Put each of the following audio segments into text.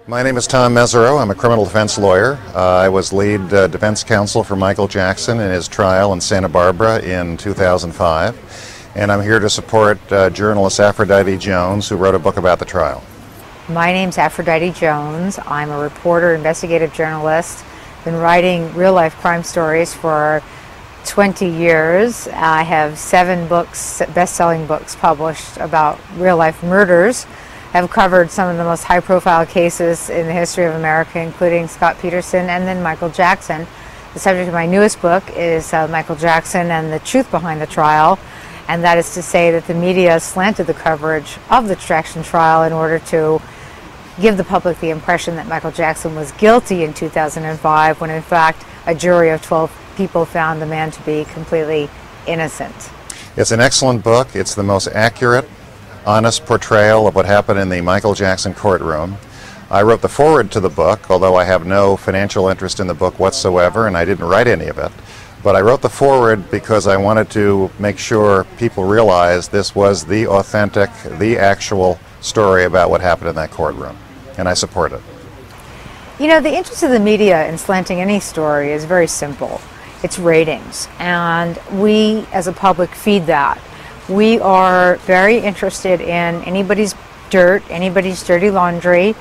My name is Tom Mesereau. I'm a criminal defense lawyer. I was lead defense counsel for Michael Jackson in his trial in Santa Barbara in 2005. And I'm here to support journalist Aphrodite Jones, who wrote a book about the trial. My name's Aphrodite Jones. I'm a reporter, investigative journalist. Been writing real-life crime stories for 20 years. I have 7 books, best-selling books published about real-life murders. I've covered some of the most high-profile cases in the history of America, including Scott Peterson and then Michael Jackson. The subject of my newest book is Michael Jackson and the truth behind the trial, and that is to say that the media slanted the coverage of the Jackson trial in order to give the public the impression that Michael Jackson was guilty in 2005, when in fact a jury of 12 people found the man to be completely innocent. It's an excellent book. It's the most accurate, honest portrayal of what happened in the Michael Jackson courtroom. I wrote the foreword to the book, although I have no financial interest in the book whatsoever, and I didn't write any of it. But I wrote the foreword because I wanted to make sure people realized this was the authentic, the actual story about what happened in that courtroom, and I support it. You know, the interest of the media in slanting any story is very simple. It's ratings, and we as a public feed that. We are very interested in anybody's dirt, anybody's dirty laundry.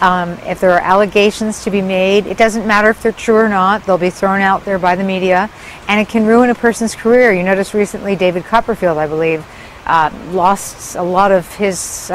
If there are allegations to be made, it doesn't matter if they're true or not, they'll be thrown out there by the media, and it can ruin a person's career. You noticed recently David Copperfield, I believe, lost a lot of his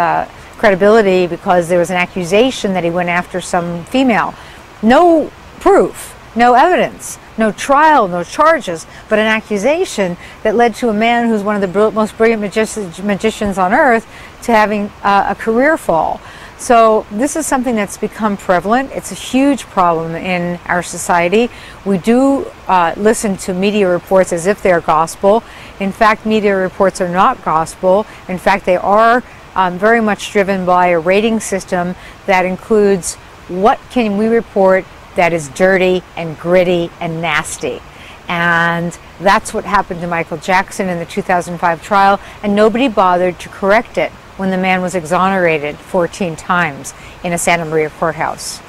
credibility because there was an accusation that he went after some female. No proof, no evidence, no trial, no charges, but an accusation that led to a man who's one of the most brilliant magicians on earth to having a career fall. So this is something that's become prevalent. It's a huge problem in our society. We do listen to media reports as if they're gospel. In fact, media reports are not gospel. In fact, they are very much driven by a rating system that includes what can we report that is dirty and gritty and nasty. And that's what happened to Michael Jackson in the 2005 trial, and nobody bothered to correct it when the man was exonerated 14 times in a Santa Maria courthouse.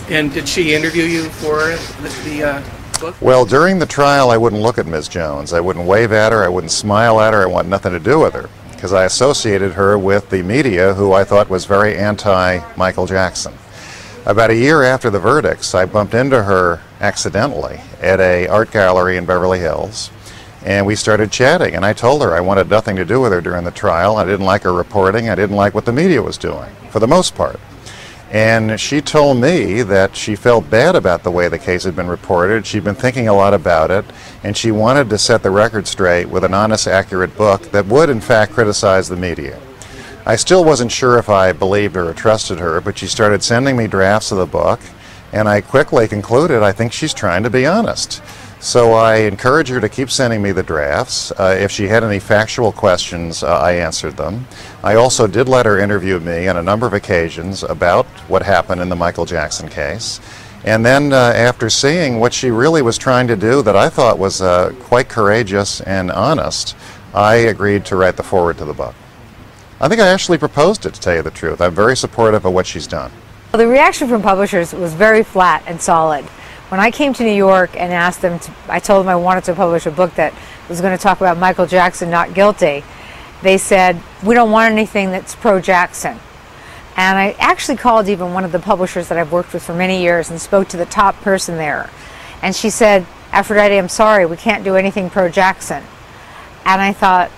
And did she interview you for the book? Well, during the trial, I wouldn't look at Ms. Jones. I wouldn't wave at her. I wouldn't smile at her. I want nothing to do with her, because I associated her with the media, who I thought was very anti-Michael Jackson. About a year after the verdicts, I bumped into her accidentally at an art gallery in Beverly Hills, and we started chatting, and I told her I wanted nothing to do with her during the trial. I didn't like her reporting. I didn't like what the media was doing, for the most part. And she told me that she felt bad about the way the case had been reported. She'd been thinking a lot about it, and she wanted to set the record straight with an honest, accurate book that would, in fact, criticize the media. I still wasn't sure if I believed her or trusted her, but she started sending me drafts of the book, and I quickly concluded I think she's trying to be honest. So I encouraged her to keep sending me the drafts. If she had any factual questions, I answered them. I also did let her interview me on a number of occasions about what happened in the Michael Jackson case. And then after seeing what she really was trying to do, that I thought was quite courageous and honest, I agreed to write the foreword to the book. I think I actually proposed it, to tell you the truth. I'm very supportive of what she's done. Well, the reaction from publishers was very flat and solid. When I came to New York and asked them I told them I wanted to publish a book that was going to talk about Michael Jackson not guilty, they said, we don't want anything that's pro-Jackson. And I actually called even one of the publishers that I've worked with for many years and spoke to the top person there. And she said, Aphrodite, I'm sorry, we can't do anything pro-Jackson. And I thought,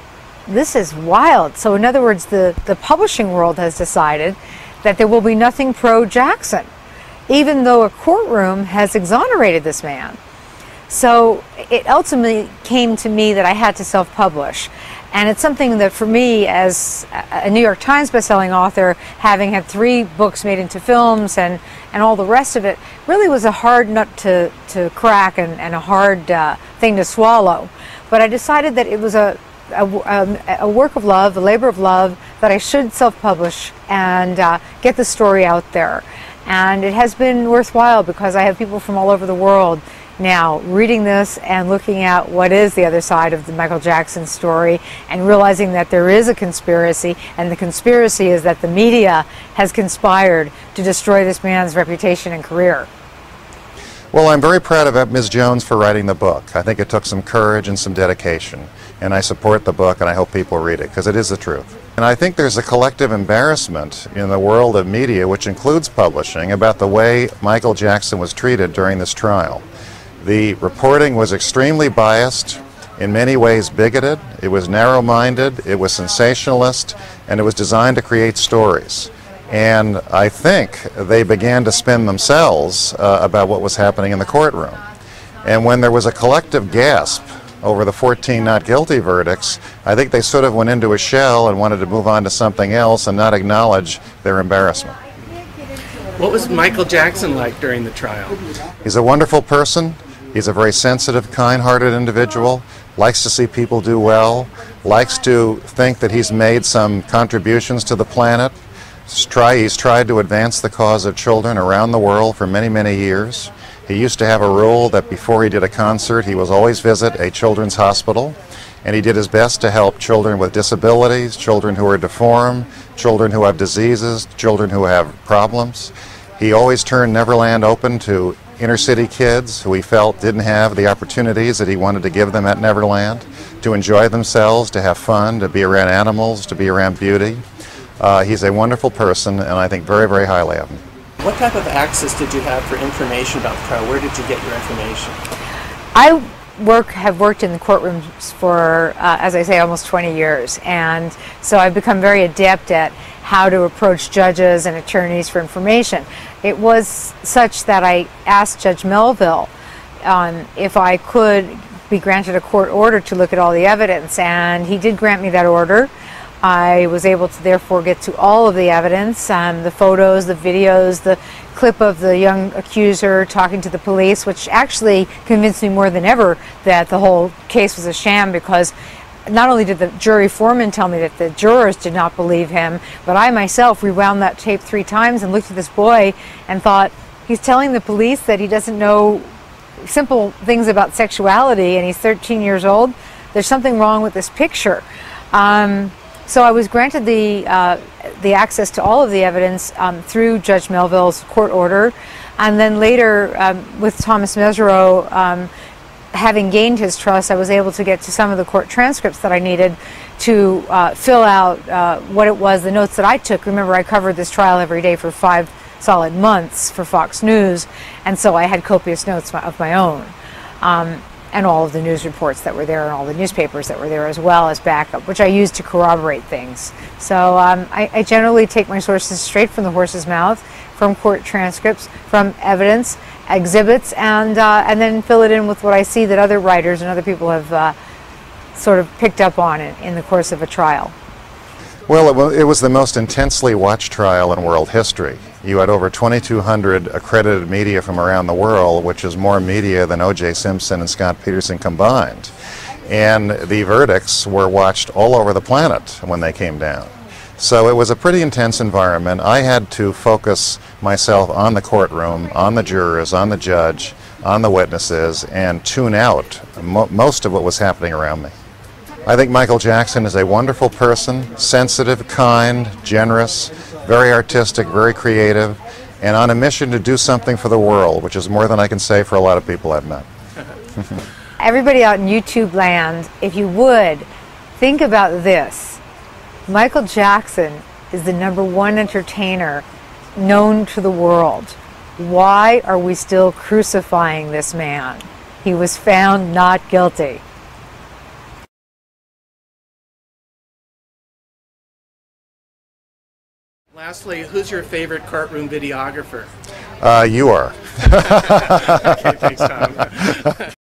this is wild. So in other words, the publishing world has decided that there will be nothing pro-Jackson, even though a courtroom has exonerated this man. So it ultimately came to me that I had to self-publish. And it's something that for me, as a New York Times bestselling author, having had 3 books made into films and all the rest of it, really was a hard nut to crack and a hard thing to swallow. But I decided that it was a work of love, a labor of love, that I should self-publish and get the story out there. And it has been worthwhile because I have people from all over the world Now, reading this and looking at what is the other side of the Michael Jackson story and realizing that there is a conspiracy, and the conspiracy is that the media has conspired to destroy this man's reputation and career. Well, I'm very proud of Ms. Jones for writing the book. I think it took some courage and some dedication, and I support the book, and I hope people read it, because it is the truth. And I think there's a collective embarrassment in the world of media, which includes publishing, about the way Michael Jackson was treated during this trial. The reporting was extremely biased, in many ways bigoted, it was narrow-minded, it was sensationalist, and it was designed to create stories. And I think they began to spin themselves about what was happening in the courtroom. And when there was a collective gasp over the 14 not guilty verdicts, I think they sort of went into a shell and wanted to move on to something else and not acknowledge their embarrassment. What was Michael Jackson like during the trial? He's a wonderful person. He's a very sensitive, kind-hearted individual, likes to see people do well, likes to think that he's made some contributions to the planet. He's tried to advance the cause of children around the world for many, many years. He used to have a rule that before he did a concert, he was always visit a children's hospital, and he did his best to help children with disabilities, children who are deformed, children who have diseases, children who have problems. He always turned Neverland open to inner-city kids who he felt didn't have the opportunities that he wanted to give them at Neverland, to enjoy themselves, to have fun, to be around animals, to be around beauty. He's a wonderful person, and I think very, very highly of him. What type of access did you have for information about the trial? Where did you get your information? I have worked in the courtrooms for, as I say, almost 20 years, and so I've become very adept at how to approach judges and attorneys for information. It was such that I asked Judge Melville if I could be granted a court order to look at all the evidence, and he did grant me that order. I was able to therefore get to all of the evidence, the photos, the videos, the clip of the young accuser talking to the police, which actually convinced me more than ever that the whole case was a sham, because not only did the jury foreman tell me that the jurors did not believe him, but I myself rewound that tape 3 times and looked at this boy and thought, he's telling the police that he doesn't know simple things about sexuality, and he's 13 years old. There's something wrong with this picture. So I was granted the access to all of the evidence through Judge Melville's court order, and then later with Thomas Mesereau, having gained his trust, I was able to get to some of the court transcripts that I needed to fill out what it was, the notes that I took. Remember, I covered this trial every day for 5 solid months for Fox News, and so I had copious notes of my own. And all of the news reports that were there, and all the newspapers that were there as well as backup, which I used to corroborate things. So I generally take my sources straight from the horse's mouth, from court transcripts, from evidence, exhibits, and then fill it in with what I see that other writers and other people have sort of picked up on it in the course of a trial. Well, it was the most intensely watched trial in world history. You had over 2,200 accredited media from around the world, which is more media than O.J. Simpson and Scott Peterson combined. And the verdicts were watched all over the planet when they came down. So it was a pretty intense environment. I had to focus myself on the courtroom, on the jurors, on the judge, on the witnesses, and tune out most of what was happening around me. I think Michael Jackson is a wonderful person, sensitive, kind, generous, very artistic, very creative, and on a mission to do something for the world, which is more than I can say for a lot of people I've met. Everybody out in YouTube land, if you would, think about this. Michael Jackson is the #1 entertainer known to the world. Why are we still crucifying this man? He was found not guilty. Lastly, who's your favorite courtroom videographer? You are. Okay, thanks, Tom.